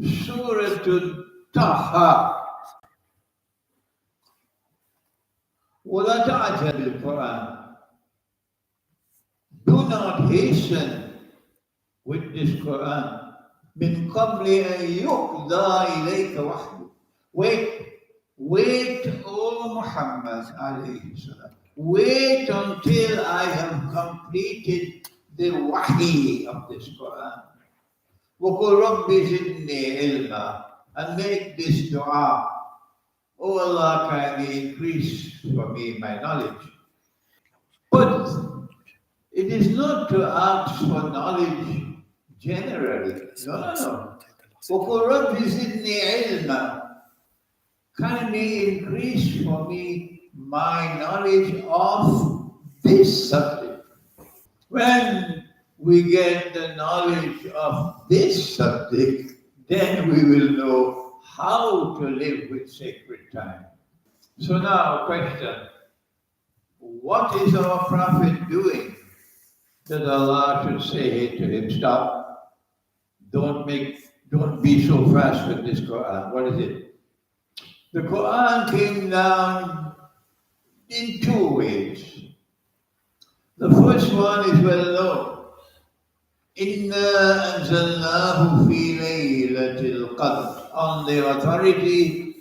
Surah Taha. وَلَا تَعْجَلْ بِالْقُرْآنِ. Do not hasten with this Quran. مِنْ قَبْلِ أَنْ يُقْضَى إِلَيْكَ وَحْيُهُ. Wait, O Muhammad alayhi salam. Wait until I have completed the wahi of this Quran. وَقُلْ رَبِّ زِدْنِي عِلْمًا. And make this dua. O Allah, kindly increase for me my knowledge. But it is not to ask for knowledge generally. No. وَقُلْ رَبِّ زِدْنِي عِلْمًا. Kindly increase for me my knowledge of this subject. When we get the knowledge of this subject, then we will know how to live with sacred time. So now, question. What is our Prophet doing that Allah should say to him, stop, don't be so fast with this Quran? What is it? The Quran came down in two ways. The first one is well known. Inna anzalnahu fi laylatil qadr, on the authority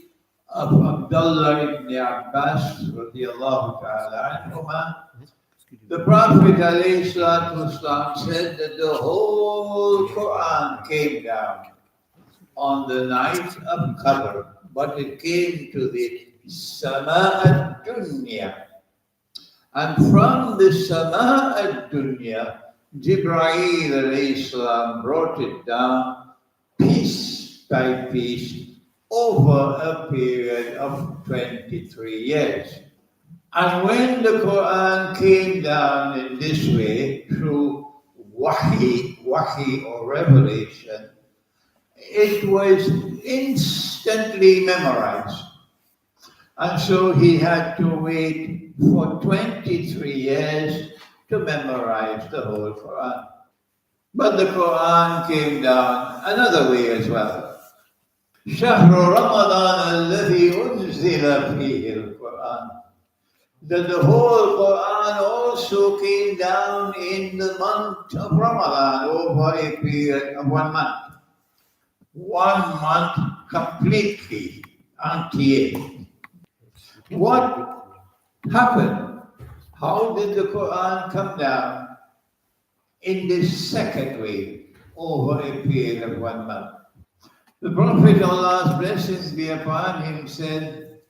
of Abdullah ibn Abbas radiyallahu ta'ala anhuma. The Prophet ﷺ said that the whole Quran came down on the night of Qadr, but it came to the Sama ad-Dunya. And from the Sama ad-Dunya, Jibreel ﷺ brought it down piece by piece over a period of 23 years. And when the Quran came down in this way, through wahi or revelation, it was instantly memorized. And so he had to wait for 23 years to memorize the whole Quran. But the Quran came down another way as well. شهر رمضان الذي أنزل فيه القرآن. That the whole Quran also came down in the month of Ramadan over a period of 1 month. 1 month completely, entier. What happened? How did the Quran come down in this second way over a period of 1 month? The Prophet, Allah's blessings be upon him, said,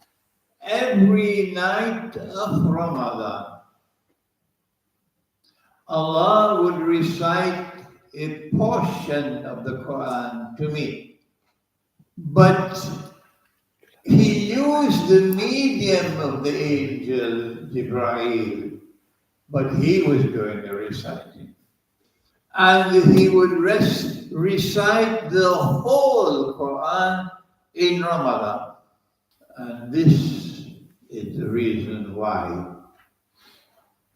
every night of Ramadan, Allah would recite a portion of the Quran to me. But he used the medium of the angel Jibreel, but he was doing the reciting. And he would recite the whole Quran in Ramadan. And this is the reason why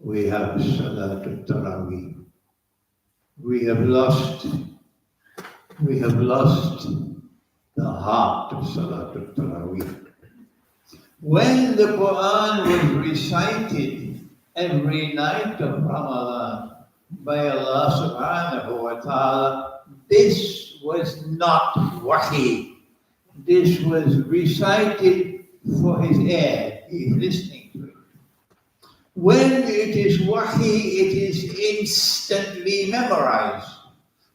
we have Salatul Taraweeh. We have lost the heart of Salatul Taraweeh. When the Quran was recited every night of Ramadan by Allah subhanahu wa ta'ala, this was not wahi. This was recited for his ear. He is listening to it. When it is wahi, it is instantly memorized.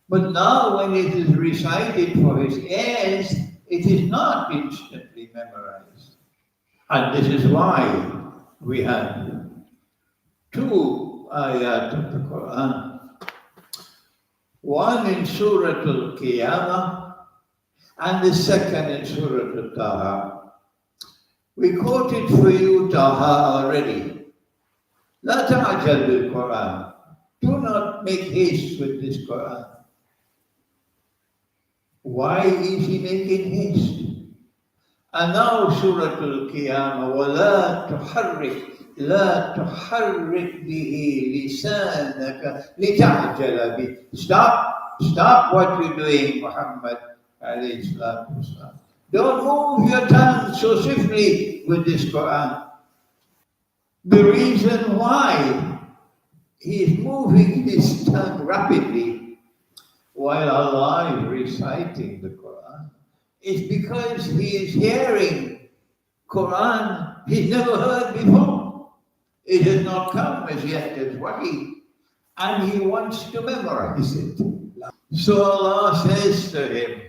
But now when it is recited for his ears, it is not instantly memorized. And this is why we have two ayat of the Quran. One in Surah Al-Qiyamah and the second in Surah Al-Taha. We quoted for you Taha already. La ta'ajal bil Quran. Do not make haste with this Quran. Why is he making haste? And now Surah Al-Qiyamah, وَلَا تُحَرِّكْ بِهِ لِسَانَكَ لِتَعْجَلَ بِهِ. Stop what you're doing, Muhammad. alayhi salatu wasalam. Don't move your tongue so swiftly with this Quran. The reason why he is moving his tongue rapidly while Allah is reciting the Quran is because he is hearing Quran he's never heard before. It has not come as yet as wahi, and he wants to memorize it. So Allah says to him,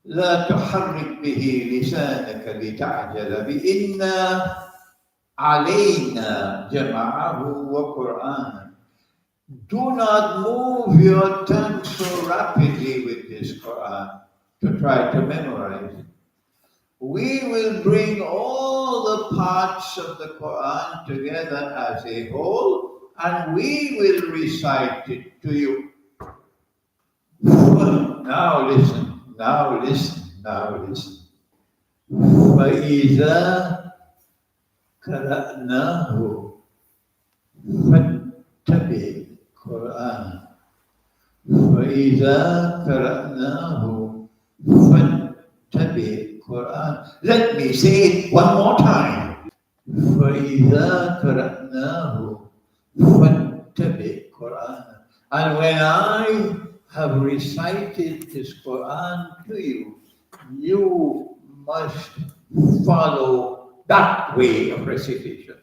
لا تحرك به لسانك لتعجل به إنا علينا جمعه وقرآنه. Do not move your tongue so rapidly with this Quran to try to memorize it. We will bring all the parts of the Quran together as a whole, and we will recite it to you. Now listen, now listen, now listen. فَإِذَا قَرَأْنَاهُ فَاتَّبِعْ الْقُرْآنَ فَإِذَا قَرَأْنَاهُ فَاتَّبِعْ الْقُرْآنَ. Let me say it one more time. فَإِذَا قَرَأْنَاهُ فَاتَّبِعْ الْقُرْآنَ. And when I have recited this Quran to you, you must follow that way of recitation.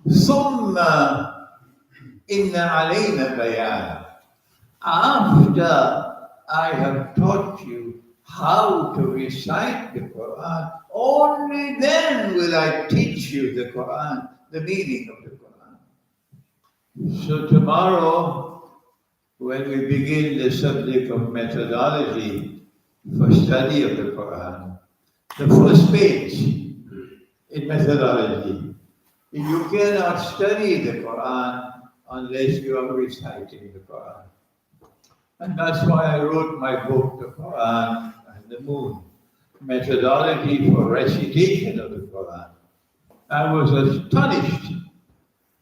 ثم إن علينا بيان. After I have taught you how to recite the Quran, only then will I teach you the Quran, the meaning of the Quran. So tomorrow, when we begin the subject of methodology for study of the Quran, the first page in methodology, you cannot study the Quran unless you are reciting the Quran. And that's why I wrote my book, The Quran and the Moon, Methodology for Recitation of the Quran. I was astonished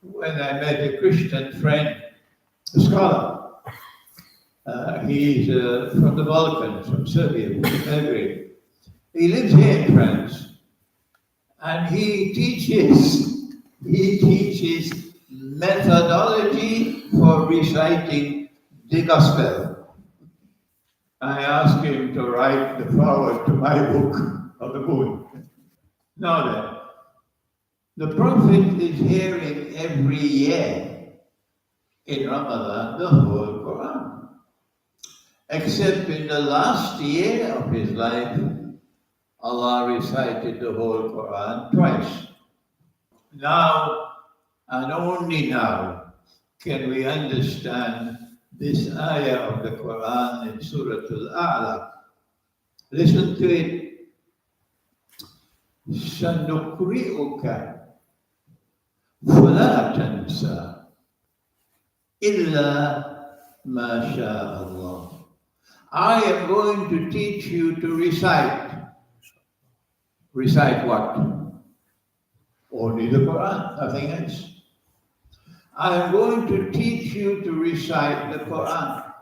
when I met a Christian friend, a scholar. He's from the Balkans, from Serbia, Belgrade. He lives here in France, and he teaches methodology for reciting the Gospel. I asked him to write the foreword to my book of the Moon. Now then, the Prophet is hearing every year in Ramadan the whole Quran. Except in the last year of his life, Allah recited the whole Quran twice. Now, and only now, can we understand this ayah of the Quran in Surah Al-A'la. Listen to it. سَنُقْرِئُكَ فَلَا تَنْسَى إِلَّا مَا شَاءَ اللَّهُ. I am going to teach you to recite. Recite what? Only the Quran, nothing else. I am going to teach you to recite the Quran.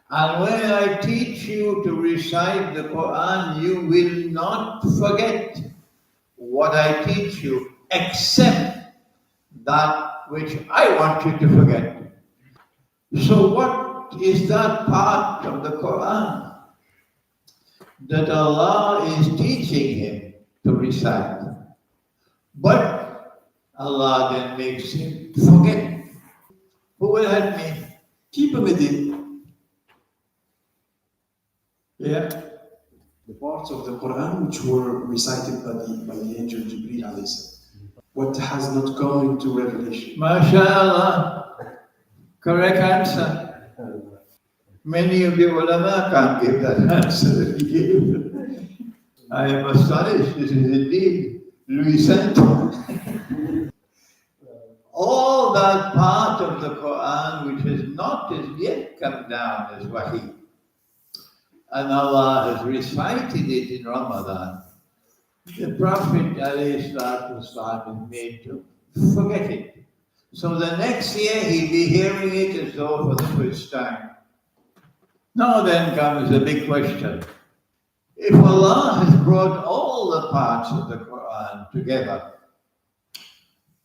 And when I teach you to recite the Quran, you will not forget what I teach you, except that which I want you to forget. So what is that part of the Quran that Allah is teaching him to recite? But Allah then makes him forget. Who will help me? Qui peut m'aider? Yeah. The parts of the Quran which were recited by the angel Jibreel alayhi salam. What has not gone into revelation? MashaAllah. Correct answer. Many of the ulama can't give that answer that he gave. I am astonished. This is indeed Louis Santon. All that part of the Quran which has not as yet come down as wahi, and Allah has recited it in Ramadan, the Prophet ﷺ is made to forget it. So the next year he'll be hearing it as though for the first time. Now then comes the big question. If Allah has brought all the parts of the Quran together,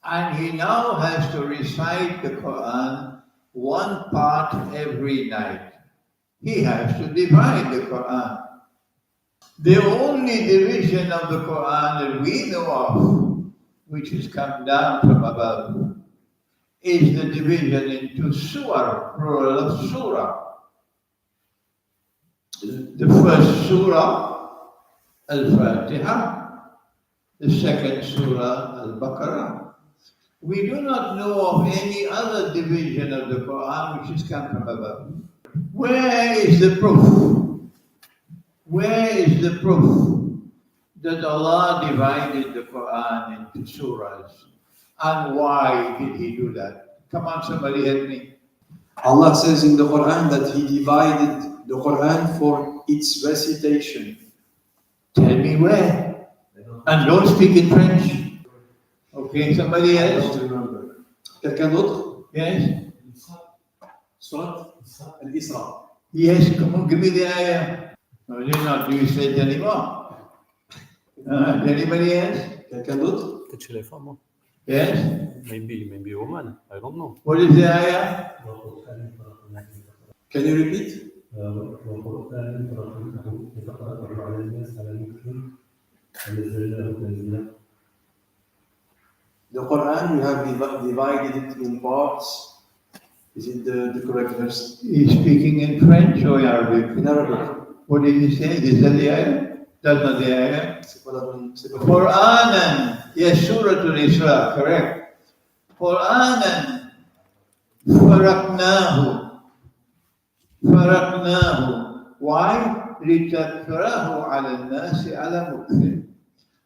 and he now has to recite the Quran one part every night, he has to divide the Quran. The only division of the Quran that we know of, which has come down from above, is the division into surah, plural of surah. The first surah, Al-Fatiha. The second surah, Al-Baqarah. We do not know of any other division of the Quran which has come from above. Where is the proof? Where is the proof that Allah divided the Quran into surahs? And why did he do that? Come on, somebody help me. Allah says in the Quran that He divided the Quran for its recitation. Tell me where. And don't speak in French. Okay, somebody I else? don't remember. Quelqu'un d'autre? Yes? Surat Al-Isra. Yes, come on, give me the ayah. No, you're not doing it anymore. Anybody else? Quelqu'un d'autre? Peut-être chez les femmes. Hein. Yes? Maybe woman. I don't know. What is the ayah? Can you repeat? The Quran, you have divided it in parts. Is it the correct verse? He's speaking in French or Arabic? In Arabic. What did he say? Is that the ayah? That's not the ayah. C'est pas la bonne. C'est pas Qur'anan. Yes, Surah Al-Isra, correct. Qur'anan. Faraknahu. Why? لِتَذْكُرَهُ عَلَى النَّاسِ عَلَى مُكْثٍ.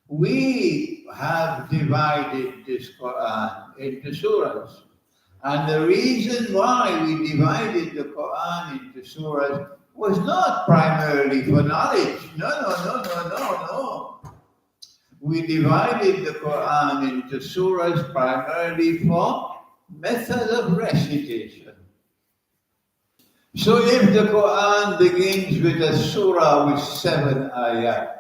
We have divided this Quran into surahs. And the reason why we divided the Quran into surahs was not primarily for knowledge. No. We divided the Quran into surahs primarily for method of recitation. So if the Quran begins with a surah with 7 ayat,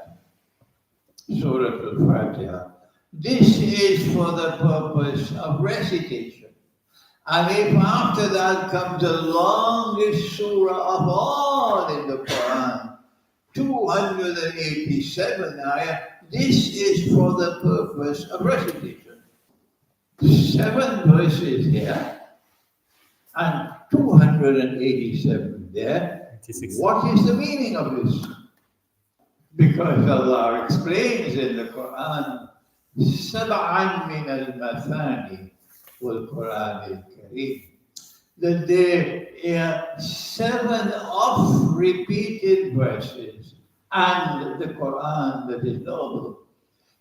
Surah Al-Fatiha, this is for the purpose of recitation. And if after that comes the longest surah of all in the Quran, 287 ayah, this is for the purpose of recitation. 7 verses here and 287 there. 86. What is the meaning of this? Because Allah explains in the Quran, سَبْعًا مِنَ الْمَثَانِي وَالْقُرْآنِ الْكَرِيمِ, that there are 7 oft repeated verses and the Quran that is noble.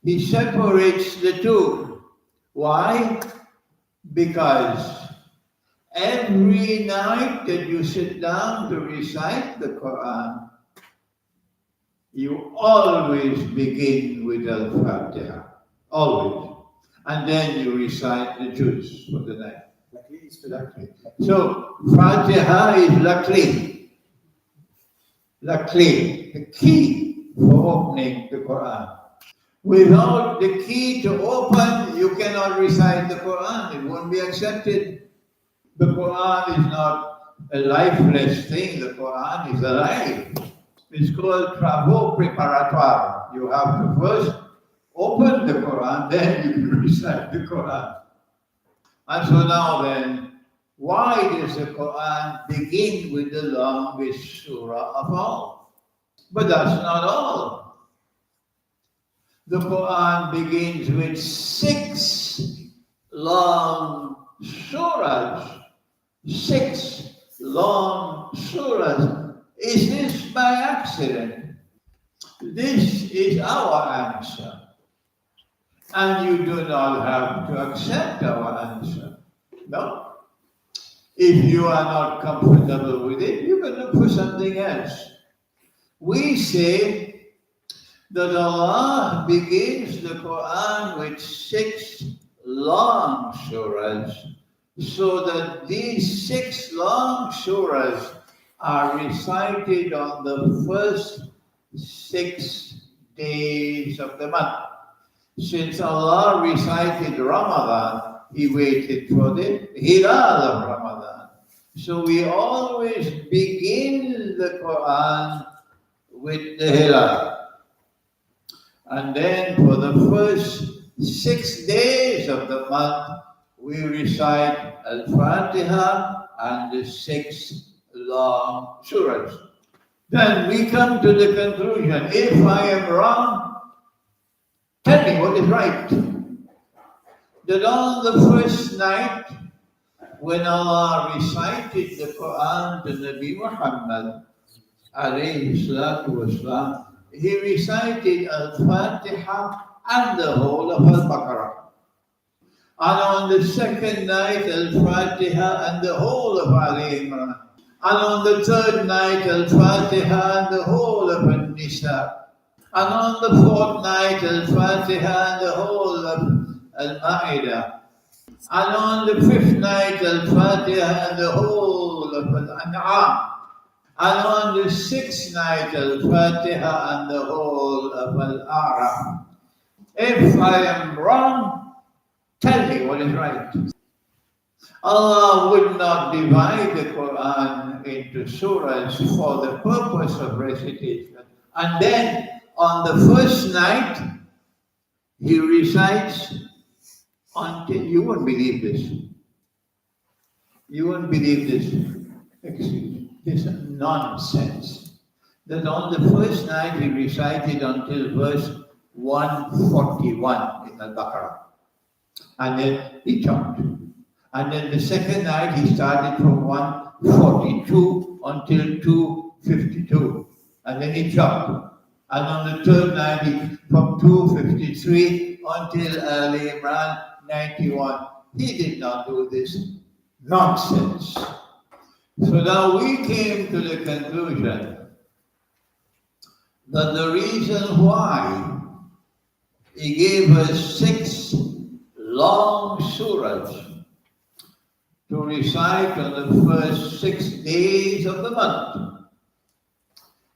He separates the two. Why? Because every night that you sit down to recite the Quran, you always begin with Al-Fatiha. Always. And then you recite the juz for the night. Luckily. So, Fatiha is luckily, the key for opening the Quran. Without the key to open, you cannot recite the Quran. It won't be accepted. The Quran is not a lifeless thing. The Quran is alive. It's called travaux préparatoires. You have to first open the Quran, then you can recite the Quran. And so now then, why does the Quran begin with the longest surah of all? But that's not all. The Quran begins with 6 long surahs. 6 long surahs. Is this by accident? This is our answer. And you do not have to accept our answer. No. If you are not comfortable with it, you can look for something else. We say that Allah begins the Quran with 6 long surahs, so that these 6 long surahs are recited on the first 6 days of the month. Since Allah recited Ramadan, He waited for the Hilal of Ramadan. So we always begin the Quran with the Hilal. And then for the first 6 days of the month, we recite Al-Fatiha and the 6 long surahs. Then we come to the conclusion. If I am wrong, tell me what is right. That on the first night, when Allah recited the Quran to Nabi Muhammad, alayhi salatu wasalam, He recited Al-Fatiha and the whole of Al-Baqarah. And on the second night, Al-Fatiha and the whole of Ali Imran. And on the third night, Al-Fatiha and the whole of An-Nisa. And on the fourth night, Al-Fatiha and the whole of Al-Ma'idah. And on the fifth night, Al-Fatiha and the whole of Al-An'am. And on the sixth night, Al-Fatiha and the whole of Al-A'raf. If I am wrong, tell me what is right. Allah would not divide the Quran into surahs for the purpose of recitation. And then on the first night, He recites until, you won't believe this. You won't believe this. This nonsense. That on the first night He recited until verse 141 in Al-Baqarah. And then He chopped. And then the second night He started from 142 until 252. And then He chopped. And on the third night He from 253 until Ali Imran 91. He did not do this nonsense. So now we came to the conclusion that the reason why He gave us 6 long surahs to recite on the first 6 days of the month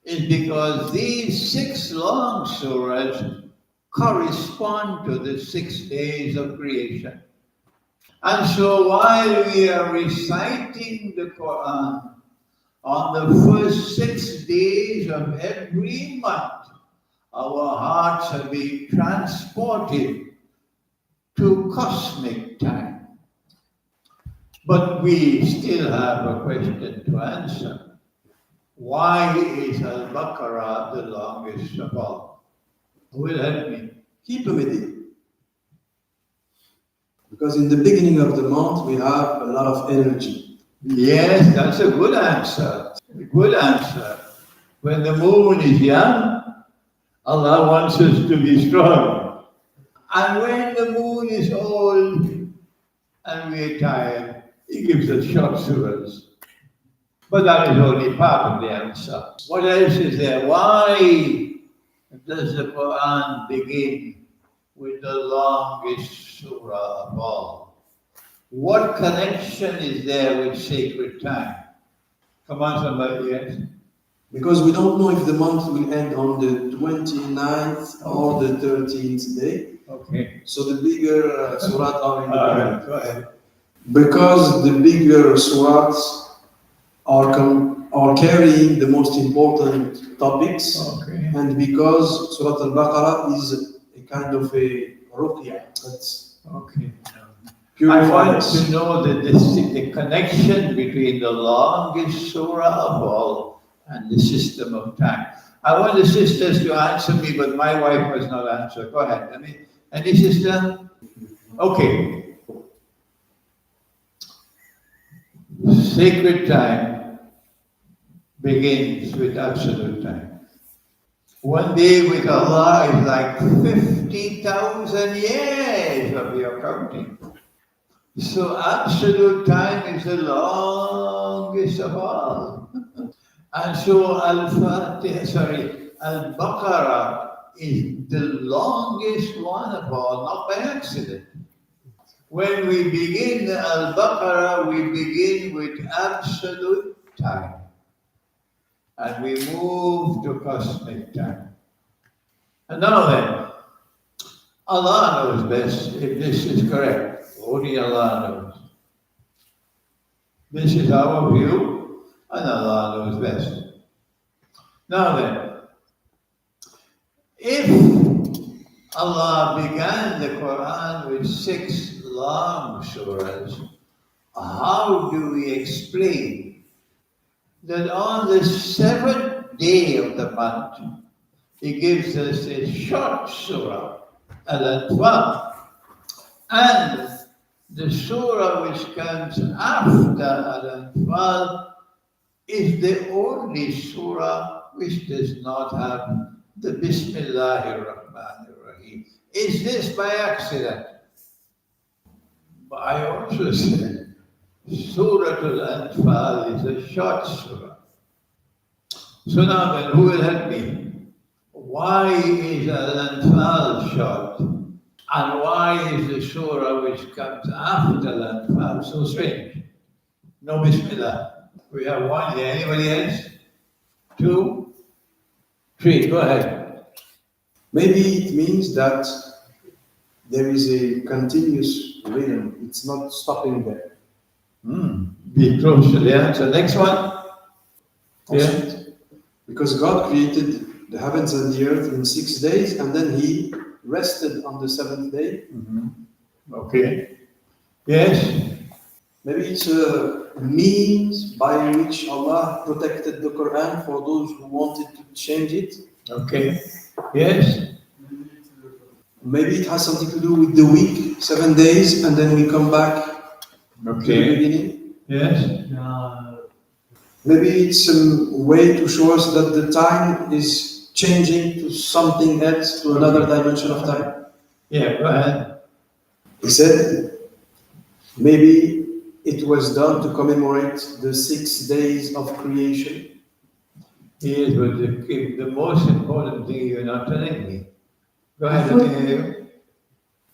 is because these 6 long surahs correspond to the 6 days of creation. And so while we are reciting the Quran on the first 6 days of every month, our hearts are being transported to cosmic time. But we still have a question to answer. Why is Al-Baqarah the longest of all? Who will help me? Keep a minute. Because in the beginning of the month, we have a lot of energy. Yes, that's a good answer. A good answer. When the moon is young, Allah wants us to be strong. And when the moon is old and we're tired, He gives us short surahs. But that is only part of the answer. What else is there? Why does the Quran begin with the longest surah of all? What connection is there with sacred time? Come on, somebody else. Because we don't know if the month will end on the 29th or the 13th day. Okay. So the bigger surat are in the All beginning. right, go ahead. Because the bigger surats are carrying the most important topics, Okay. and because Surat Al-Baqarah is a kind of a ruqya, that's Okay. I purifies. want to know the connection between the longest surah of all and the system of time. I want the sisters to answer me, but my wife must not answer. Go ahead. Any sister? Okay. Sacred time begins with absolute time. One day with Allah is like 50,000 years of your counting. So absolute time is the longest of all. And so Al-Baqarah is the longest one of all, not by accident. When we begin Al-Baqarah, we begin with absolute time. and we move to cosmic time. And now then, Allah knows best if this is correct. Only Allah knows. This is our view, and Allah knows best. Now then, if Allah began the Quran with 6 long surahs, how do we explain that on the 7th day of the month, He gives us a short surah, Al-Anfal, and the surah which comes after Al-Anfal is the only surah which does not have the Bismillahir Rahmanir Rahim. Is this by accident? But I also said Surah Al-Anfal is a short surah. So now then, who will help me? Why is Al-Anfal short? And why is the surah which comes after Al-Anfal so strange? No Bismillah. We have one here. Anybody else? 2, 3. Go ahead. Maybe it means that there is a continuous rhythm. It's not stopping there. Be close to the answer. Next one. Yeah. Because God created the heavens and the earth in 6 days, and then He rested on the 7th day. Okay. Yes. Maybe it's a means by which Allah protected the Quran for those who wanted to change it. Okay. Yes. Maybe it has something to do with the week, 7 days, and then we come back to the Okay. beginning. Yes. Maybe it's a way to show us that the time is changing to something else, to another dimension of time. Yeah, go ahead. He said, maybe it was done to commemorate the 6 days of creation. Yes, but the most important thing you're not telling me. Go ahead. Let me hear you.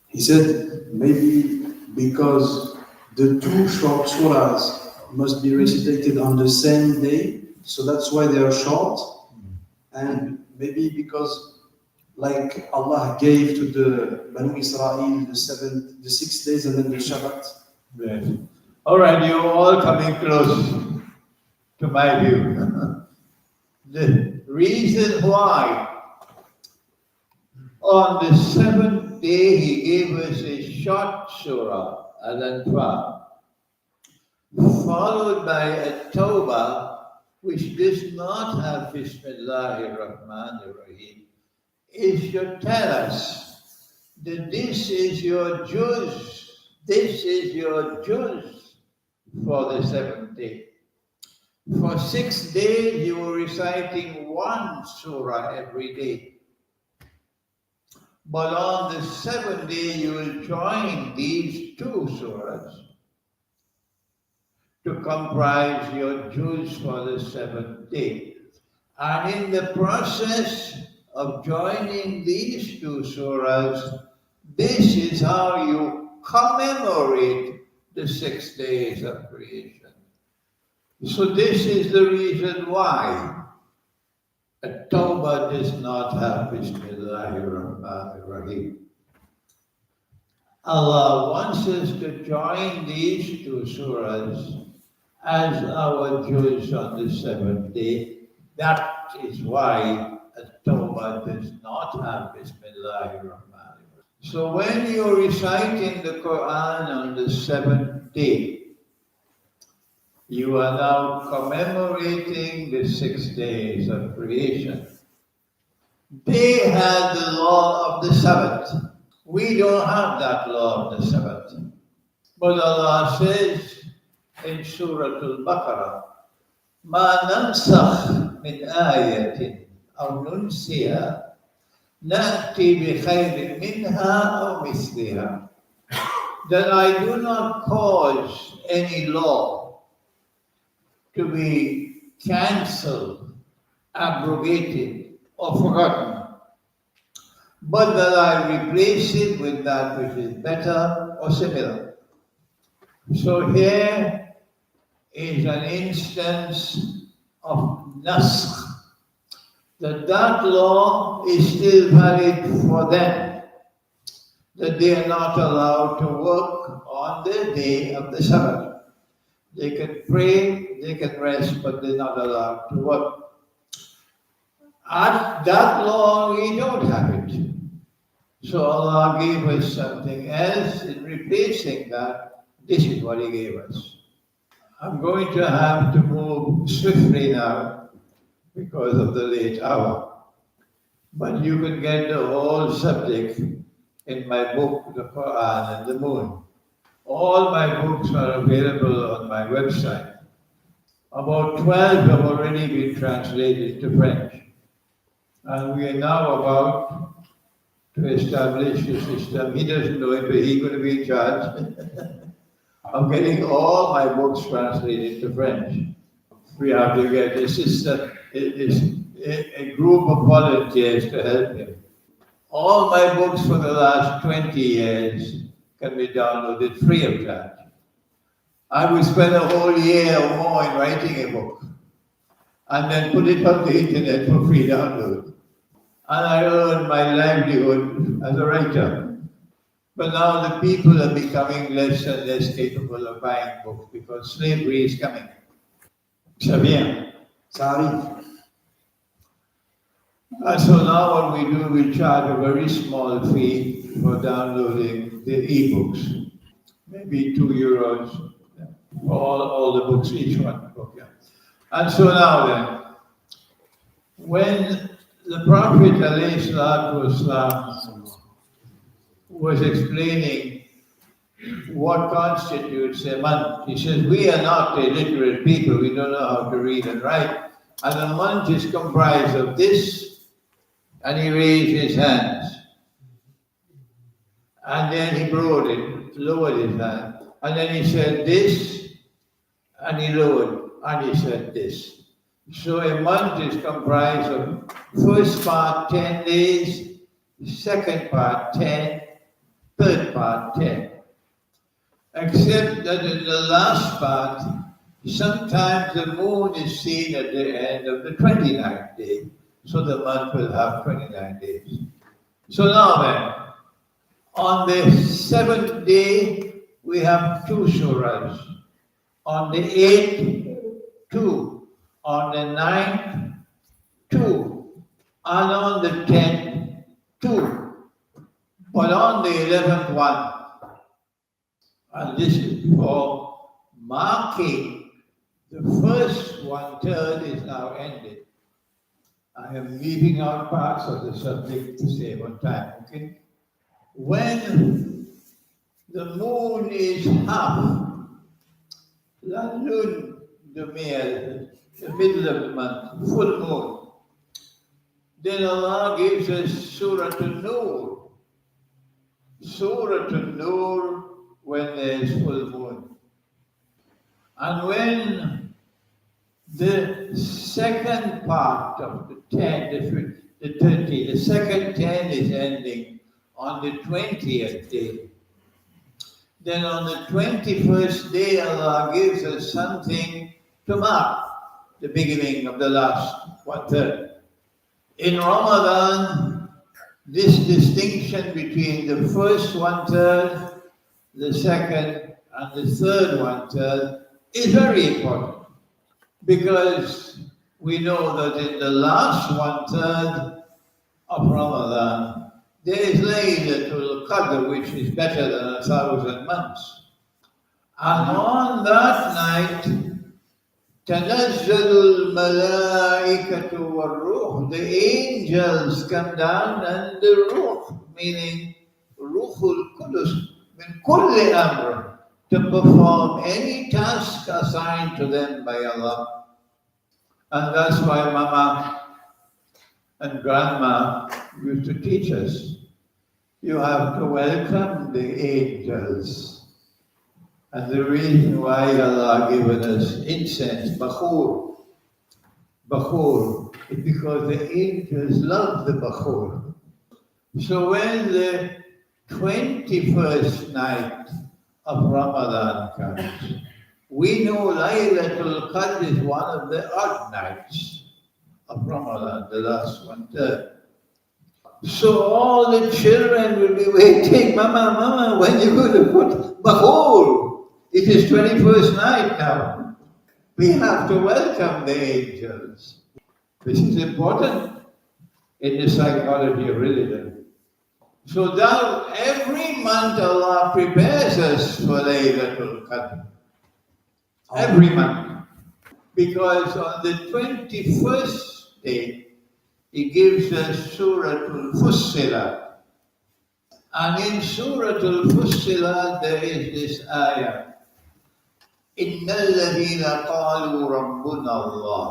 He said, maybe because the 2 short surahs must be recitated on the same day, so that's why they are short. And maybe because, like Allah gave to the Banu Israel the 6 days and then the Shabbat. Yes. All right, you're all coming close to my view. The reason why on the 7th day He gave us a short surah, Al-Anfal, followed by a Tawbah, which does not have Bismillahir Rahmanir Rahim, is to tell us that this is your juz, for the 7th day. For 6 days you were reciting 1 surah every day. But on the 7th day you will join these 2 surahs to comprise your juz for the 7th day. And in the process of joining these 2 surahs, this is how you commemorate the 6 days of creation. So this is the reason why a Tawbah does not have Bismillahir Rahmanir Rahim. Allah wants us to join these 2 surahs as our juz on the 7th day. That is why a Tawbah does not have Bismillahir Rahmanir Rahim. So when you're reciting the Quran on the 7th day, you are now commemorating the 6 days of creation. They had the law of the Sabbath. We don't have that law of the Sabbath. But Allah says in Surah Al-Baqarah, مَا نَنْسَخْ مِنْ آيَةٍ أَوْ نُنْسِيهَا نَأْتِي بِخَيْرٍ مِنْهَا أَوْ مِثْلِهَا. That I do not cause any law to be cancelled, abrogated, or forgotten, but that I replace it with that which is better or similar. So here is an instance of Naskh, that law is still valid for them, that they are not allowed to work on the day of the Sabbath. They can pray, they can rest, but they're not allowed to work. And that law, we don't have it. So Allah gave us something else in replacing that. This is what He gave us. I'm going to have to move swiftly now because of the late hour. But you can get the whole subject in my book, The Quran and the Moon. All my books are available on my website. About 12 have already been translated to French. And we are now about to establish a system. He doesn't know it, but he's going to be in charge of getting all my books translated to French. We have to get a system, a group of volunteers to help him. All my books for the last 20 years can be downloaded free of charge. I would spend a whole year or more in writing a book and then put it on the internet for free download. And I earned my livelihood as a writer. But now the people are becoming less and less capable of buying books because slavery is coming. Ça vient. Ça arrive. And so now what we do, we charge a very small fee for downloading the e-books. Maybe €2 for all the books, each one book. Yeah. And so now then, when the Prophet ﷺ was explaining what constitutes a month, he says, we are not illiterate people, we don't know how to read and write. And a month is comprised of this, and he raised his hands. And then he lowered his hand. And then he said this, and he lowered, and he said this. So a month is comprised of first part 10 days, second part 10, third part 10. Except that in the last part, sometimes the moon is seen at the end of the 29th day. So the month will have 29 days. So now then, on the 7th day, we have 2 surahs. On the 8th, 2. On the 9th, 2. And on the 10th, 2. But on the 11th one, and this is for marking the first 1/3 is now ended. I am leaving out parts of the subject to save on time, okay? When the moon is half, la lune de miel, the middle of the month, full moon, then Allah gives us Surah An-Nur. Surah An-Nur when there is full moon. And when the second part of the 10, the 30, the second 10 is ending on the 20th day, then on the 21st day Allah gives us something to mark the beginning of the last 1/3. In Ramadan, this distinction between the first 1/3, the second, and the third 1/3 is very important, because we know that in the last 1/3 of Ramadan, there is Laylatul Qadr, which is better than 1,000 months. And on that night, تَنَزَّلُ الْمَلَائِكَةُ وَالْرُوحُ, the angels come down, and the Ruh, meaning Ruhul Qudus, min kulli amr, to perform any task assigned to them by Allah. And that's why Mama and Grandma used to teach us, you have to welcome the angels. And the reason why Allah given us incense, bakhur, is because the angels love the bakhur. So when the 21st night of Ramadan comes, We know Laylatul Qadr is one of the odd nights of Ramadan, the last 1/3. So all the children will be waiting, Mama, when you going to put Bahur? It is 21st night now. We have to welcome the angels. This is important in the psychology of religion. So now every month Allah prepares us for Laylatul Qadr. Every month. Because on the 21st day, He gives us Suratul Fussilat. And in Suratul Fussilat there is this ayah. إِنَّ الَّذِينَ قَالُوا رَبُّنَا اللَّهُ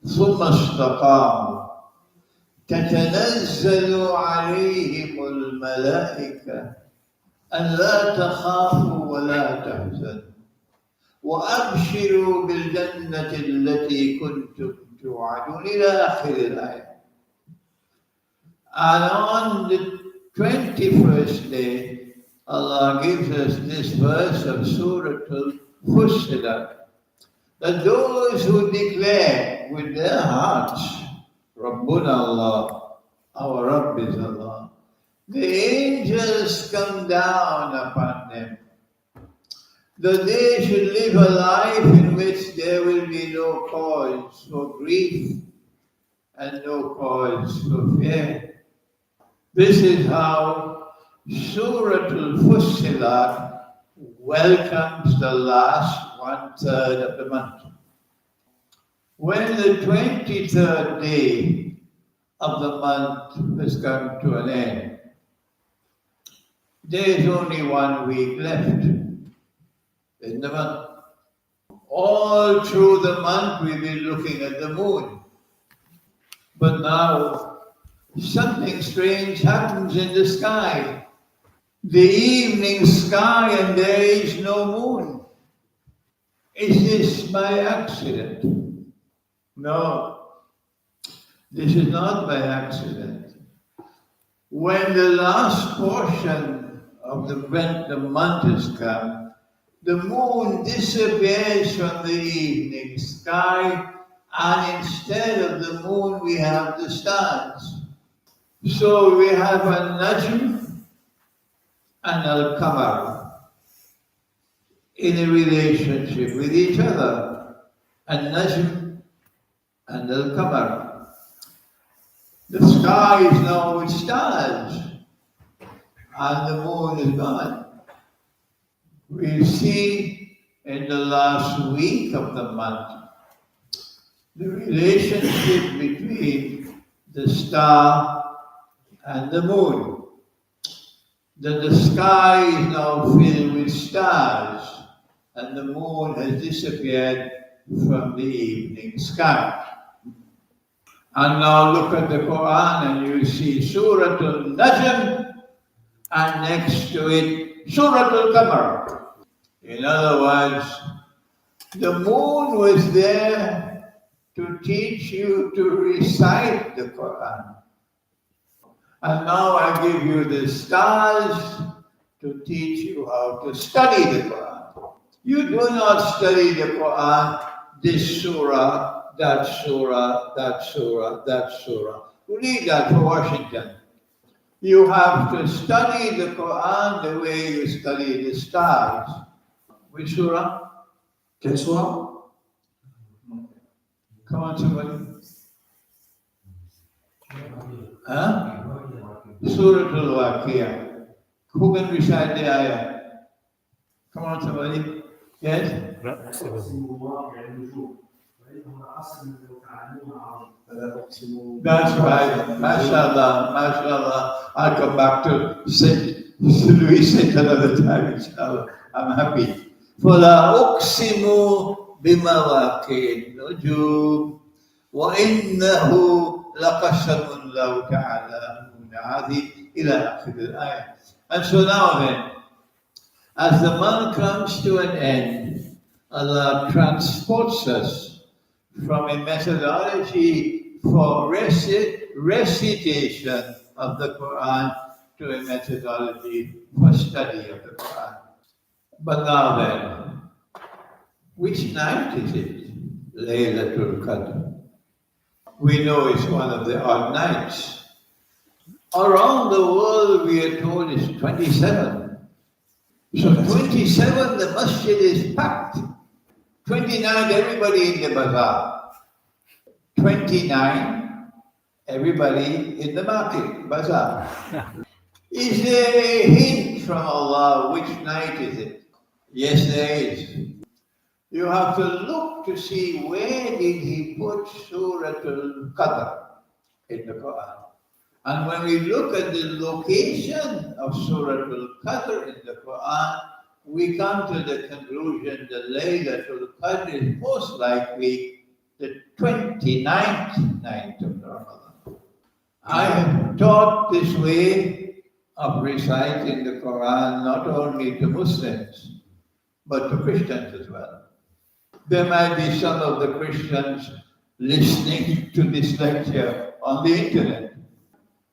ثُمَّ اسْتَقَامُوا تَتَنَزَّلُ عَلَيْهِمُ الْمَلَائِكَةُ أَلَّا تَخَافُوا وَلَا تَحْزَنُوا وَأَبْشِرُوا بِالْجَنَّةِ الَّتِي كُنْتُمْ توعدون إلى آخر الآية. And on the 21st day, Allah gives us this verse of Surah Al-Fussilat, that those who declare with their hearts, Rabbuna Allah, our Rabb is Allah, the angels come down upon them, that they should live a life in which there will be no cause for grief and no cause for fear. This is how Surah Al-Fussilat welcomes the last 1/3 of the month. When the 23rd day of the month has come to an end, there is only 1 week left in the month. All through the month we've been looking at the moon. But now something strange happens in the sky. The evening sky and there is no moon. Is this by accident? No, this is not by accident. When the last portion of the month has come, the moon disappears from the evening sky, and instead of the moon we have the stars. So we have a Najm and Al-Qamar in a relationship with each other. A Najm and Al-Qamar. The sky is now with stars and the moon is gone. We see in the last week of the month the relationship between the star and the moon. That the sky is now filled with stars and the moon has disappeared from the evening sky. And now look at the Quran and you see Surah Al-Najm and next to it Surah Al-Qamar. In other words, the moon was there to teach you to recite the Quran. And now I give you the stars to teach you how to study the Quran. You do not study the Quran, this surah, that surah, that surah, that surah. Read that for Washington. You have to study the Quran the way you study the stars. Which surah? Quelle surah? Come on, somebody. Huh? Surah Al-Waqiyah. Who can recite the ayah? Come on, somebody. Yes? That's right. MashaAllah, MashaAllah. I'll come back to Louis Saint another time, inshallah. I'm happy. فَلَا أُقْسِمُ بِمَوَاقِعِ النُّجُومِ وَإِنَّهُ لَقَسَمٌ لَوْ تَعْلَمُونَ عَظِيمٌ إلى آخر الآية. And so now then, as the month comes to an end, Allah transports us from a methodology for recitation of the Quran to a methodology for study of the Quran. But now then, Which night is it? Laylatul Qadr. We know it's one of the odd nights. Around the world, we are told it's 27. So 27, the masjid is packed. 29, everybody in the bazaar. 29, everybody in the market, bazaar. Is there a hint from Allah which night is it? Yes, there is. You have to look to see where did He put Suratul Qadr in the Quran. And when we look at the location of Suratul Qadr in the Quran, we come to the conclusion that Laylatul Qadr is most likely the 29th night of Ramadan. I am taught this way of reciting the Quran not only to Muslims, but to Christians as well. There might be some of the Christians listening to this lecture on the internet.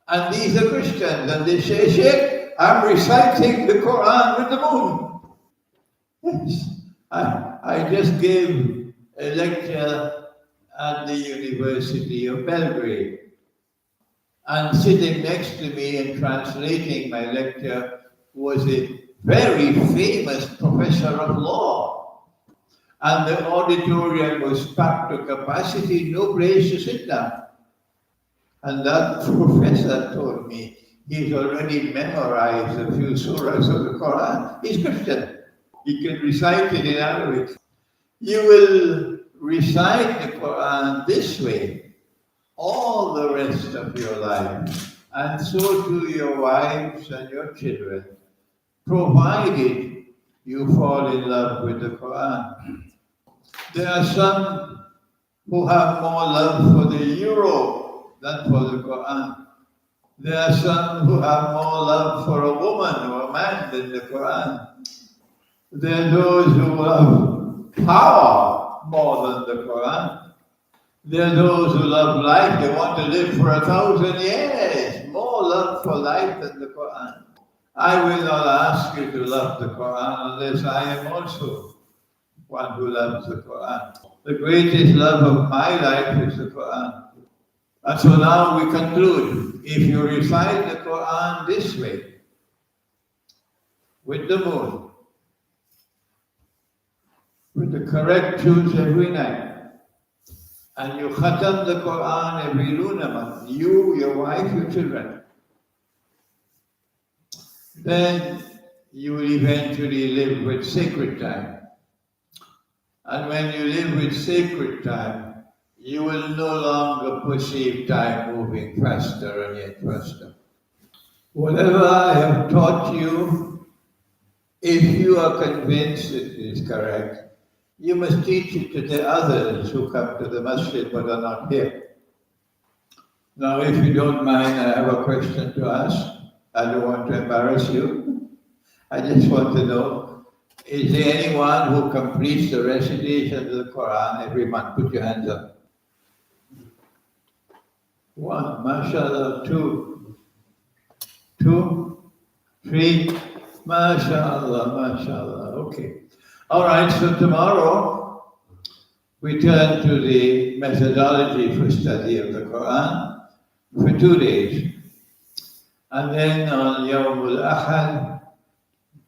And these are Christians, and they say, Sheikh, I'm reciting the Quran with the moon. Yes, I just gave a lecture at the University of Belgrade. And sitting next to me and translating my lecture was a very famous professor of law. And the auditorium was packed to capacity, no place to sit down. And that professor told me he's already memorized a few surahs of the Quran. He's Christian. He can recite it in Arabic. You will recite the Quran this way all the rest of your life, and so do your wives and your children, provided you fall in love with the Quran. There are some who have more love for the euro than for the Quran. There are some who have more love for a woman or a man than the Quran. There are those who have power more than the Quran. There are those who love life, they want to live for 1,000 years, more love for life than the Quran. I will not ask you to love the Quran unless I am also one who loves the Quran. The greatest love of my life is the Quran. And so now we conclude. If you recite the Quran this way, with the moon, with the correct tunes every night, and you khatam the Quran every lunar month, you, your wife, your children, then you will eventually live with sacred time. And when you live with sacred time, you will no longer perceive time moving faster and yet faster. Whatever I have taught you, if you are convinced it is correct, you must teach it to the others who come to the masjid but are not here. Now, if you don't mind, I have a question to ask. I don't want to embarrass you. I just want to know, is there anyone who completes the recitation of the Quran every month? Put your hands up. One, mashallah, two, three, mashallah, okay. All right, so tomorrow we turn to the methodology for study of the Quran for 2 days. And then on Yawmul Ahad,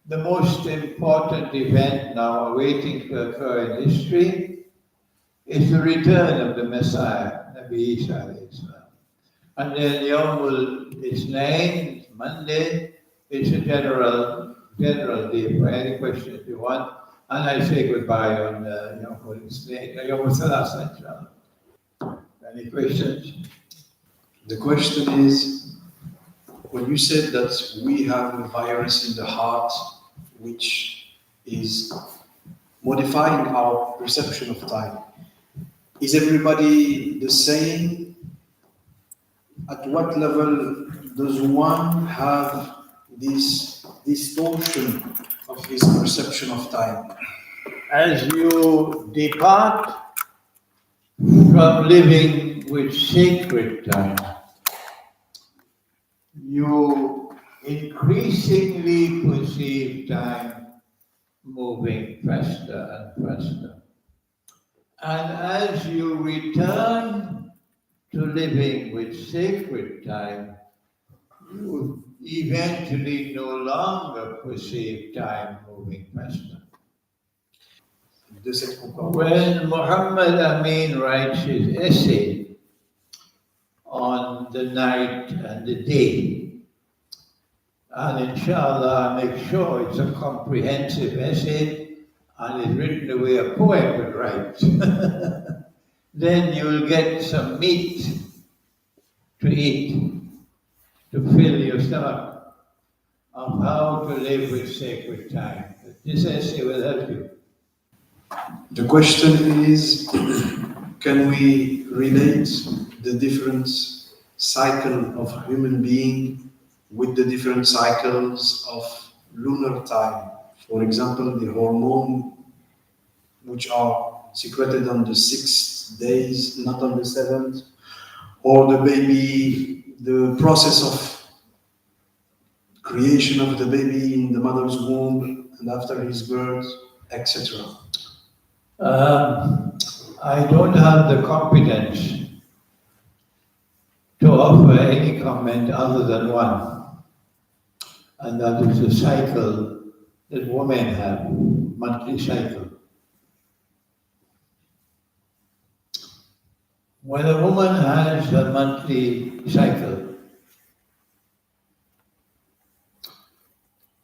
the most important event now awaiting to occur in history is the return of the Messiah, Nabi Isa alayhi salam. And then Yawmul Isnain, Monday, it's a general day for any questions you want. And I say goodbye on Yawmul Isnain, Yawmul Thalatha, inshallah. Any questions? The question is, when you said that we have a virus in the heart which is modifying our perception of time, is everybody the same? At what level does one have this distortion of his perception of time? As you depart from living with sacred time, you increasingly perceive time moving faster and faster. And as you return to living with sacred time, you eventually no longer perceive time moving faster. De cette concordance, When Muhammad Amin writes his essay on the night and the day, and inshallah, make sure it's a comprehensive essay and it's written the way a poet would write. Then you'll get some meat to eat, to fill your stomach, of how to live with sacred time. This essay will help you. the question is, can we relate the different cycle of human being with the different cycles of lunar time? For example, the hormone, which are secreted on the 6th days, not on the 7th, or the baby, the process of creation of the baby in the mother's womb and after his birth, etc. I don't have the competence to offer any comment other than one, and that is the cycle that women have, monthly cycle. When a woman has a monthly cycle,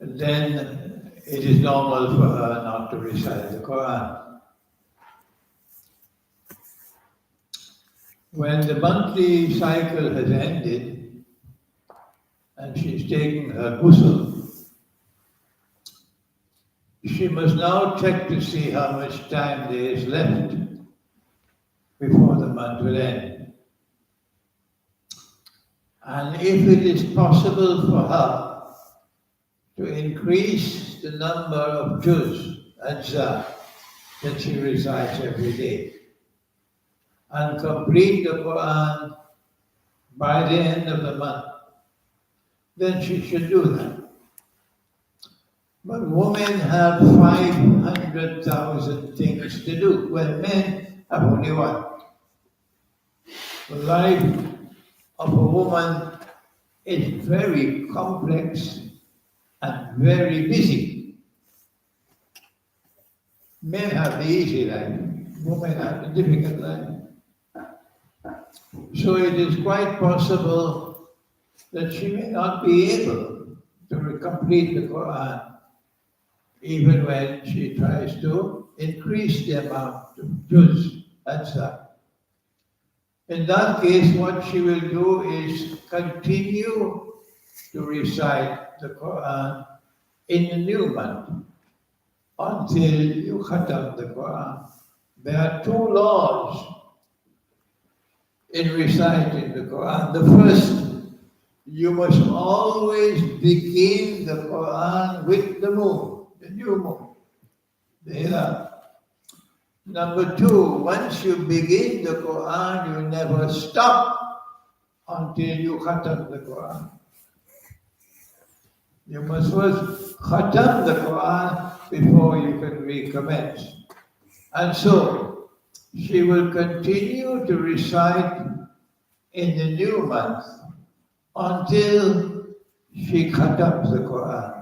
then it is normal for her not to recite the Quran. When the monthly cycle has ended and she's taking her ghusl, she must now check to see how much time there is left before the month will end. And if it is possible for her to increase the number of juz, ajza, that she recites every day, and complete the Quran by the end of the month, then she should do that. But women have 500,000 things to do, when men have only one. The life of a woman is very complex and very busy. Men have the easy life, women have the difficult life. So it is quite possible that she may not be able to complete the Quran, even when she tries to increase the amount of juz and stuff. In that case, what she will do is continue to recite the Quran in the new month until you khatam the Quran. There are two laws in reciting the Quran. The first, you must always begin the Quran with the moon, the new moon, the hilal. Number two, once you begin the Quran, you never stop until you khatam the Quran. You must first khatam the Quran before you can recommence. And so, she will continue to recite in the new month until she khatams the Quran.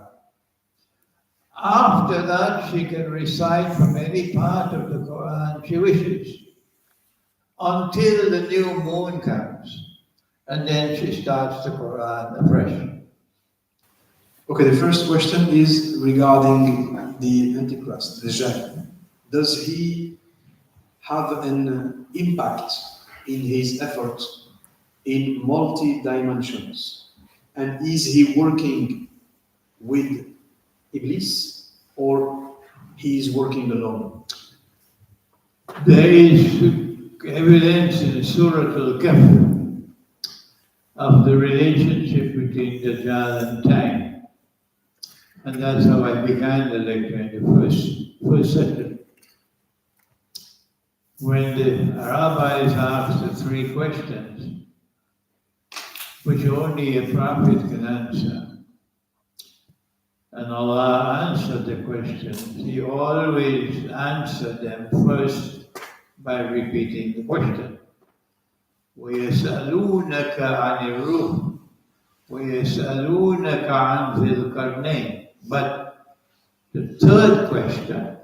After that, she can recite from any part of the Quran she wishes until the new moon comes. And then she starts the Quran afresh. Okay, the first question is regarding the Antichrist, Dajjal. Does he have an impact in his efforts in multi dimensions? And is he working with Iblis or he is working alone? There is evidence in Surah Al-Kahf of the relationship between Dajjal and time. And that's how I began the lecture in the first session. When the rabbis asked the three questions, which only a prophet can answer, and Allah answered the questions, He always answered them first by repeating the question. وَيَسْأَلُونَكَ عَنِ الرُّوحِ وَيَسْأَلُونَكَ عَنْ ذِي الْقَرْنَيْنِ. But the third question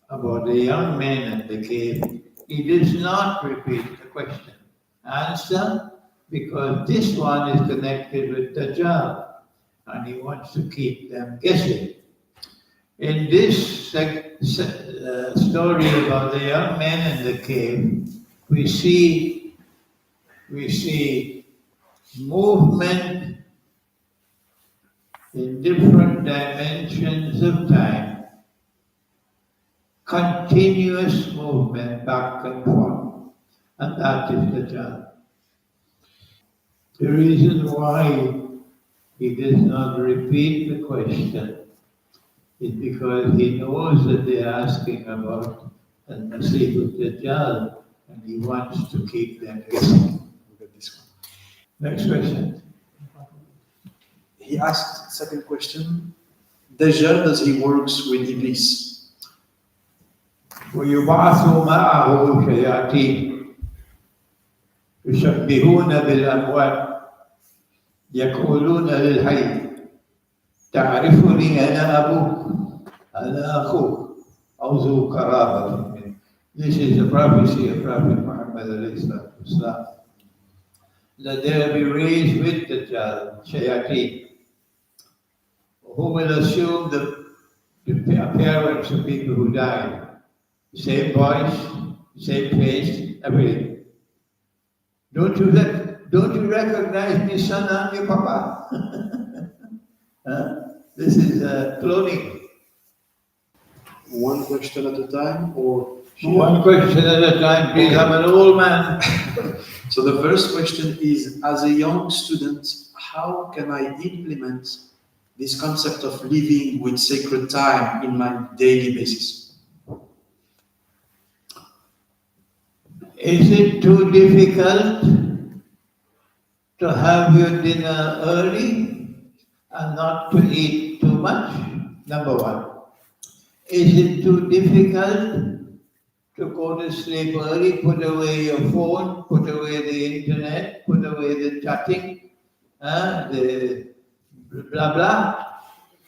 about the young man in the cave, he does not repeat the question. Answer, because this one is connected with Dajjal and he wants to keep them guessing. In this story about the young man in the cave, we see movement in different dimensions of time, continuous movement back and forth, and that is the Dajjal. The reason why he does not repeat the question is because he knows that they're asking about Al-Masih al-Dajjal, and he wants to keep them guessing. Look at this one. Next question. He asked, second question, Dajjal, does he works with Iblis? ويبعث معه شياطين يشبهون بالأموات يقولون للحي تعرفني أنا أبوك أنا أخوك أو ذو قرابة منك. This is a prophecy of Prophet Muhammad ﷺ, that they will be raised with the shayateen, who will assume the appearance of people who died. Same voice, same face, everything. Don't you recognize me, son? I'm your papa. This is cloning. One question at a time, or One question at a time, please. I'm an old man. So the first question is, as a young student, how can I implement this concept of living with sacred time in my daily basis? Is it too difficult to have your dinner early and not to eat too much? Number one. Is it too difficult to go to sleep early, put away your phone, put away the internet, put away the chatting, the blah blah,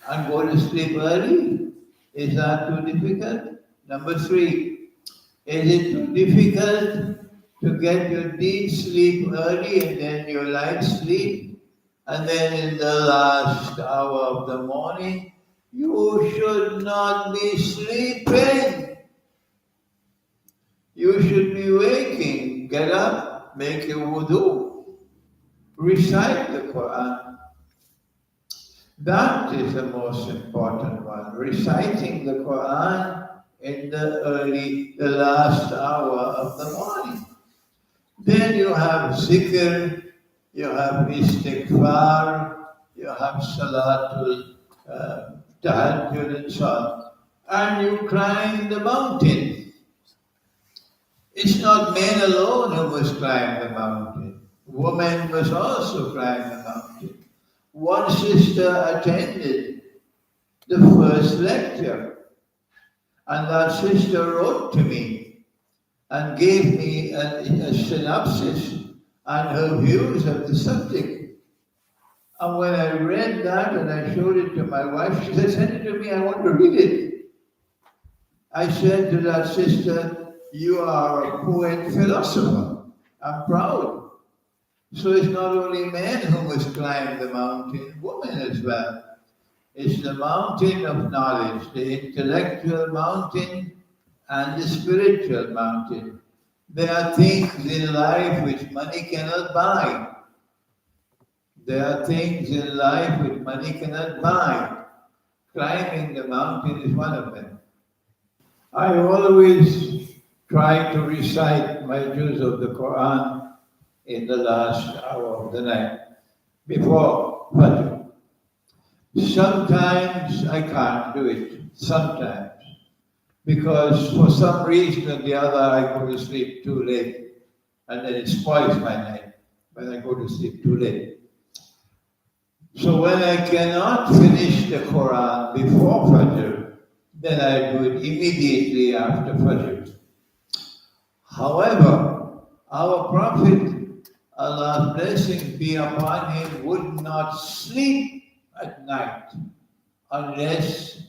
and go to sleep early? Is that too difficult? Number three. Is it too difficult to get your deep sleep early and then your light sleep? And then in the last hour of the morning, you should not be sleeping. You should be waking. Get up, make your wudu, recite the Quran. That is the most important one. Reciting the Quran in the last hour of the morning. Then you have zikr, you have istighfar, you have salatul tahajjud and so on. And you climb the mountain. It's not men alone who must climb the mountain. Women must also climb the mountain. One sister attended the first lecture, and that sister wrote to me and gave me a synopsis and her views of the subject. And when I read that and I showed it to my wife, she said, send it to me, I want to read it. I said to that sister, you are a poet philosopher. I'm proud. So it's not only men who must climb the mountain, women as well. It's the mountain of knowledge, the intellectual mountain and the spiritual mountain. There are things in life which money cannot buy. There are things in life which money cannot buy. Climbing the mountain is one of them. I always try to recite my juz of the Quran in the last hour of the night, before Fajr. Sometimes I can't do it, sometimes, because for some reason or the other I go to sleep too late, and then it spoils my night when I go to sleep too late. So when I cannot finish the Quran before Fajr, then I do it immediately after Fajr. However, our Prophet, Allah's blessing be upon him, would not sleep at night unless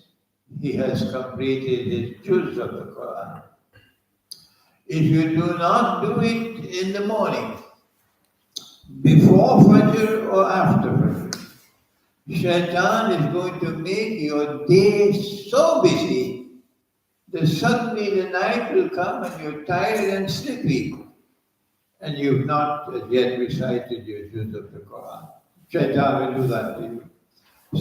he has completed his juz of the Quran. If you do not do it in the morning, before Fajr or after Fajr, Shaitan is going to make your day so busy that suddenly the night will come and you're tired and sleepy and you've not yet recited your juz of the Quran. Shaitan will do that to you.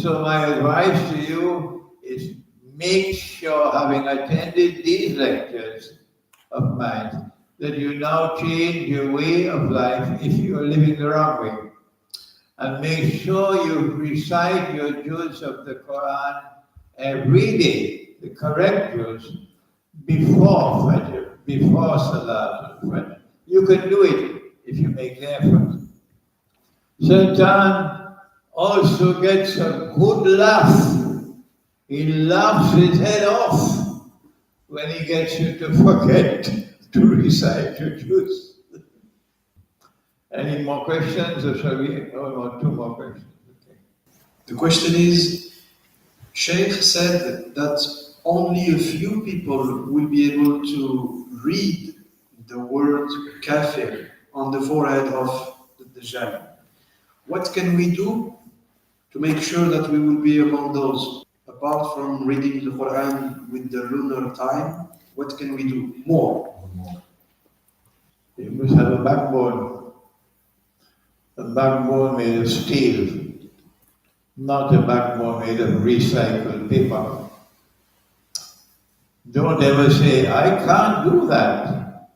So my advice to you is make sure, having attended these lectures of mine, that you now change your way of life if you are living the wrong way. And make sure you recite your juz of the Quran every day, the correct juz, before Fajr, before Salatul Fajr. You can do it if you make the effort. Shaitan also gets a good laugh. He laughs his head off when he gets you to forget to recite your juz. Any more questions, or shall we? Oh, no, two more questions. Okay. The question is, Sheikh said that only a few people will be able to read the word kafir on the forehead of the Dajjal. What can we do to make sure that we will be among those? Apart from reading the Quran with the lunar time, what can we do more? You must have a backbone made of steel, not a backbone made of recycled paper. Don't ever say, I can't do that.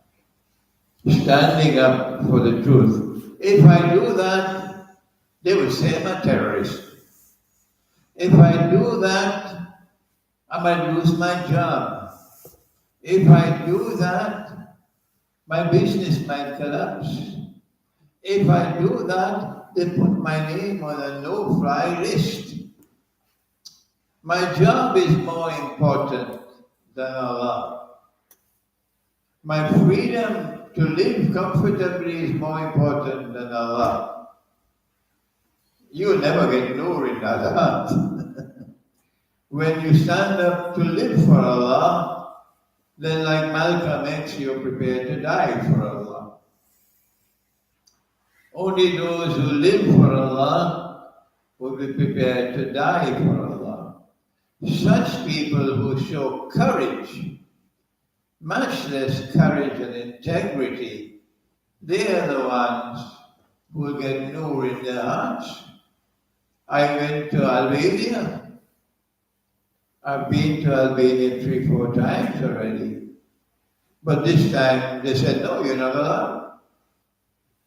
Standing up for the truth. If I do that, they will say I'm a terrorist. If I do that, I might lose my job. If I do that, my business might collapse. If I do that, they put my name on a no-fly list. My job is more important than Allah. My freedom to live comfortably is more important than Allah. You'll never get nur in that heart. When you stand up to live for Allah, then like Malcolm X, you're prepared to die for Allah. Only those who live for Allah will be prepared to die for Allah. Such people who show courage, much less courage and integrity, they are the ones who will get nur in their hearts. I went to Albania. I've been to Albania 3-4 times already. But this time they said, no, you're not allowed.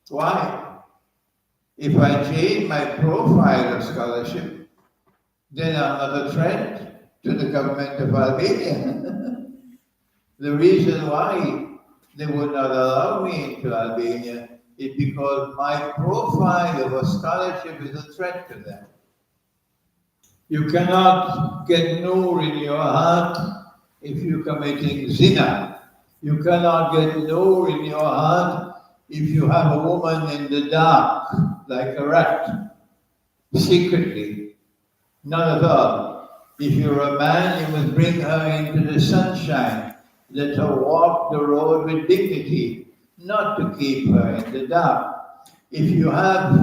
Why? If I change my profile of scholarship, then I'm not a threat to the government of Albania. The reason why they would not allow me into Albania is because my profile of a scholarship is a threat to them. You cannot get nur in your heart if you're committing zina. You cannot get nur in your heart if you have a woman in the dark, like a rat, secretly. None at all. If you're a man, you must bring her into the sunshine. Let her walk the road with dignity, not to keep her in the dark. If you have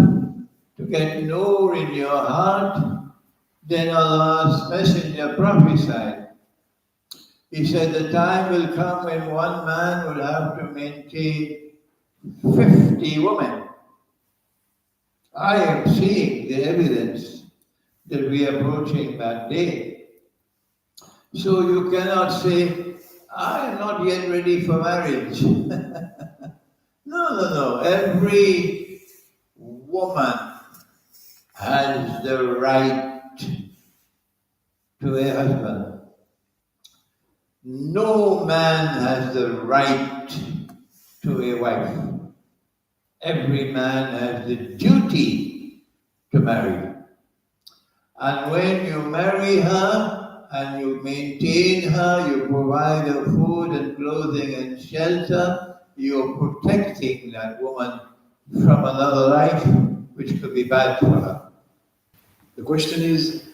to get nur in your heart, then Allah's messenger prophesied. He said the time will come when one man will have to maintain 50 women. I am seeing the evidence that we are approaching that day. So you cannot say, I am not yet ready for marriage. No. Every woman has the right to a husband. No man has the right to a wife. Every man has the duty to marry. And when you marry her and you maintain her, you provide her food and clothing and shelter, you're protecting that woman from another life, which could be bad for her. The question is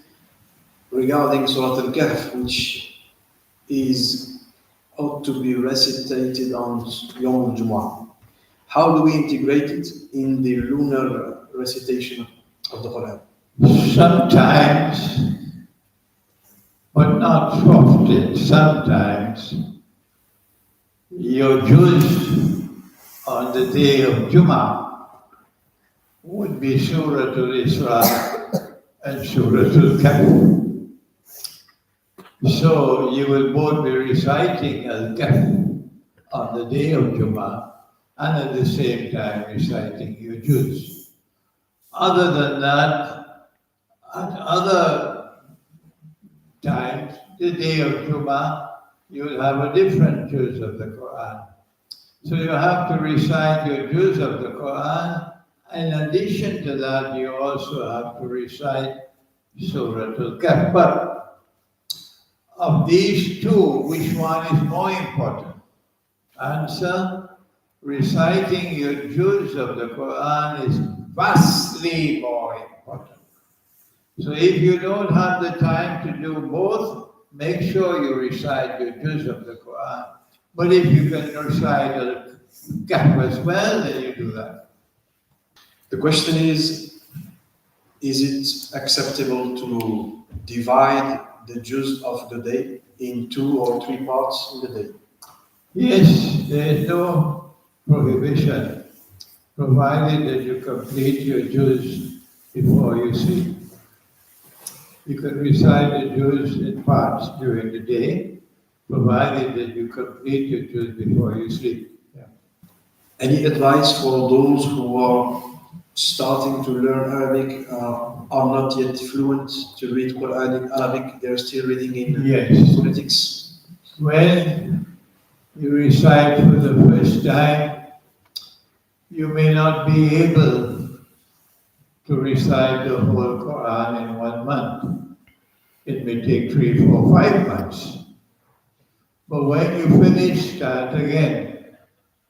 regarding Surah Al-Kahf, which is ought to be recitated on Yom Jumu'ah. How do we integrate it in the lunar recitation of the Quran? Sometimes, but not often, sometimes, your juz on the day of Jummah would be Surah Al-Isra and Surah Al-Kahf. So you will both be reciting Al-Kahf on the day of Jummah and at the same time reciting your juz. Other than that, at other times, the day of Jummah, you will have a different juz of the Quran. So you have to recite your juz of the Quran. In addition to that, you also have to recite Surah Al-Kahf. But of these two, which one is more important? Answer: reciting your juz of the Quran is vastly more important. So if you don't have the time to do both, make sure you recite your juz of the Quran. But if you can recite Al-Kahf as well, then you do that. The question is it acceptable to divide the juz of the day in 2 or 3 parts in the day? Yes, there is no prohibition, provided that you complete your juz before you sleep. You can recite the juz in parts during the day, provided that you complete your juz before you sleep. Yeah. Any advice for those who are starting to learn Arabic, are not yet fluent to read Quran in Arabic, they're still reading in Yes. phonetics? When you recite for the first time, you may not be able to recite the whole Quran in 1 month. It may take 3, 4, 5 months. But when you finish, start again.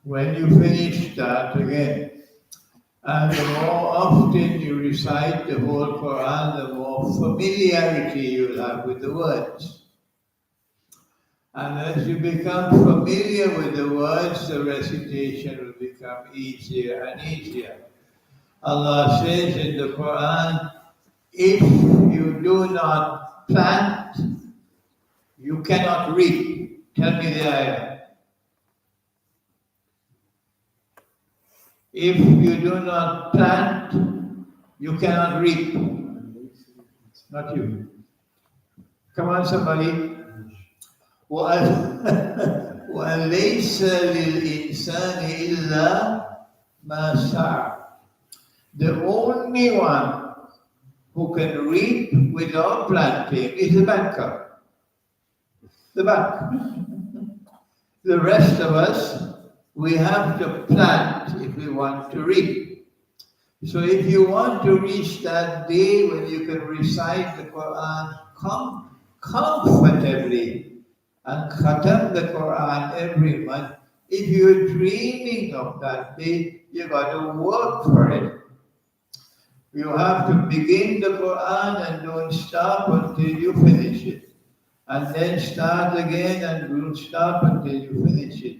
When you finish, start again. And the more often you recite the whole Quran, the more familiarity you'll have with the words. And as you become familiar with the words, the recitation will become easier and easier. Allah says in the Quran, if you do not plant, you cannot reap. Tell me the ayah. If you do not plant, you cannot reap. Not you. Come on, somebody. وَلَيْسَ لِلْإِنسَانِ إِلَّا مَا سَعَى. The only one who can reap without planting is the banker. The bank. The rest of us, we have to plant if we want to reap. So if you want to reach that day when you can recite the Quran comfortably and khatam the Quran every month, if you're dreaming of that day, you got to work for it. You have to begin the Quran and don't stop until you finish it. And then start again and don't stop until you finish it.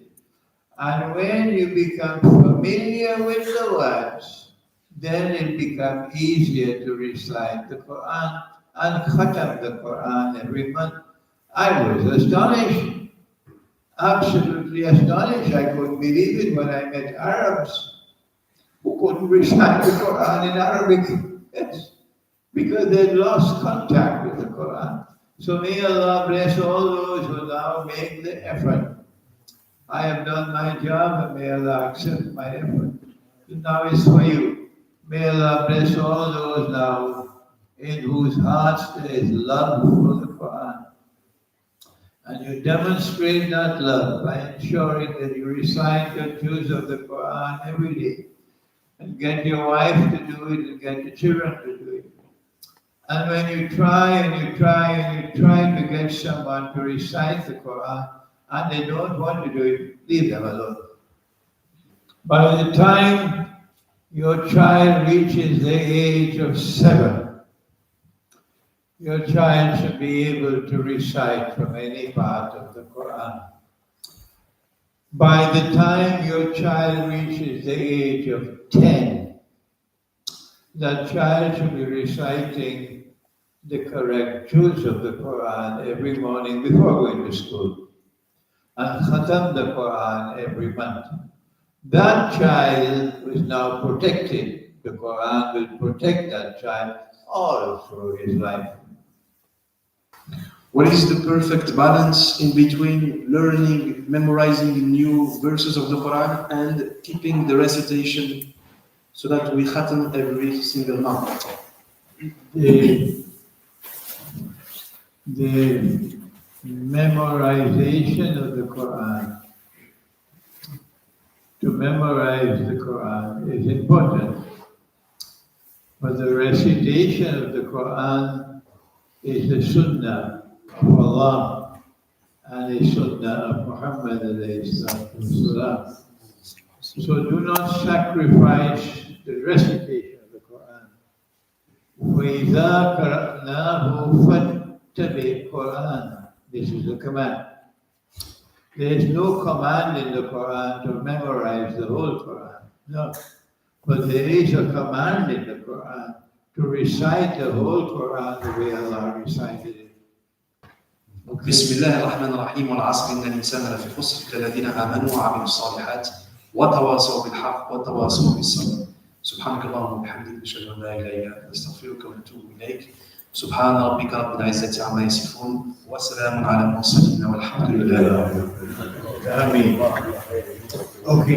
And when you become familiar with the words, then it becomes easier to recite the Quran and khatam the Quran every month. I was astonished, absolutely astonished. I couldn't believe it when I met Arabs who couldn't recite the Quran in Arabic. Yes, because they lost contact with the Quran. So may Allah bless all those who now make the effort. I have done my job and may Allah accept my effort. Now it's for you. May Allah bless all those now in whose hearts there is love for the Quran. And you demonstrate that love by ensuring that you recite the juz of the Quran every day. And get your wife to do it and get the children to do it. And when you try and you try and you try to get someone to recite the Quran and they don't want to do it, leave them alone. By the time your child reaches the age of 7, your child should be able to recite from any part of the Quran. By the time your child reaches the age of 10, that child should be reciting the correct juz of the Quran every morning before going to school, and khatam the Quran every month. That child is now protected. The Quran will protect that child all through his life. What is the perfect balance in between learning, memorizing new verses of the Quran and keeping the recitation so that we khatam every single month? The memorization of the Quran, to memorize the Quran is important, but the recitation of the Quran is the Sunnah of Allah and the Sunnah of Muhammad alayhi salatu wasalam. So do not sacrifice the recitation of the Quran. وَإِذَا قَرَأْنَاهُ فَاتَّبِعْ قُرْآنَ. This is the command. There is no command in the Quran to memorize the whole Quran. No. But there is a command in the Quran to recite the whole Quran the way Allah recited it. Okay. بسم الله الرحمن الرحيم والعصر إن الإنسان لفي خسر إلا الذين آمنوا وعملوا الصالحات وتواصوا بالحق وتواصوا بالصبر. سبحانك اللهم وبحمدك نشهد أن لا إله إلا أنت نستغفرك ونتوب إليك. سبحان ربك رب العزة عما يصفون وسلام على المرسلين والحمد لله رب العالمين. Ameen. Okay.